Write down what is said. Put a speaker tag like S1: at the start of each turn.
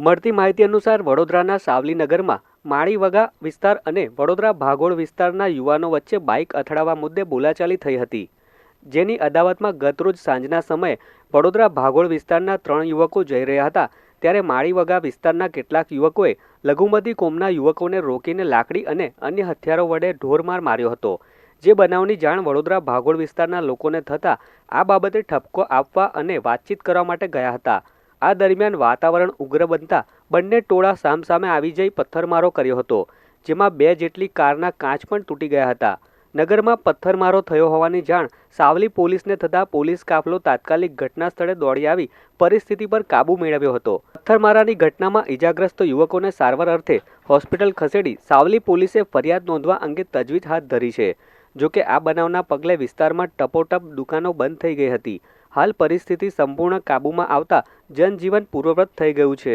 S1: મળતી માહિતી અનુસાર વડોદરાના સાવલીનગરમાં માળીવગા વિસ્તાર અને વડોદરા ભાગોળ વિસ્તારના યુવાનો વચ્ચે બાઇક અથડાવા મુદ્દે બોલાચાલી થઈ હતી, જેની અદાવતમાં ગતરોજ સાંજના સમયે વડોદરા ભાગોળ વિસ્તારના 3 યુવકો જઈ રહ્યા હતા ત્યારે માળીવગા વિસ્તારના કેટલાક યુવકોએ લઘુમતી કોમના યુવકોને રોકીને લાકડી અને અન્ય હથિયારો વડે ઢોરમાર માર્યો હતો, જે બનાવની જાણ વડોદરા ભાગોળ વિસ્તારના લોકોને થતાં આ બાબતે ઠપકો આપવા અને વાતચીત કરવા માટે ગયા હતા। આ દરમિયાન વાતાવરણ ઉગ્ર બનતા બંને ટોળા સામસામે આવી જઈ પથ્થરમારો કર્યો હતો, જેમાં 2 જેટલી કારના કાચ પણ તૂટી ગયા હતા। નગરમાં પથ્થરમારો થયો હોવાની જાણ સાવલી પોલીસને થતાં પોલીસ કાફલો તાત્કાલિક ઘટના સ્થળે દોડી આવી પરિસ્થિતિ પર કાબૂ મેળવ્યો હતો। પથ્થરમારાની ઘટનામાં ઈજાગ્રસ્ત યુવકોને સારવાર અર્થે હોસ્પિટલ ખસેડી સાવલી પોલીસે ફરિયાદ નોંધવા અંગે તજવીજ હાથ ધરી છે। જોકે આ બનાવના પગલે વિસ્તારમાં ટપોટપ દુકાનો બંધ થઈ ગઈ હતી। હાલ પરિસ્થિતિ સંપૂર્ણ કાબૂમાં આવતા જનજીવન પૂર્વવત થઈ ગયું છે।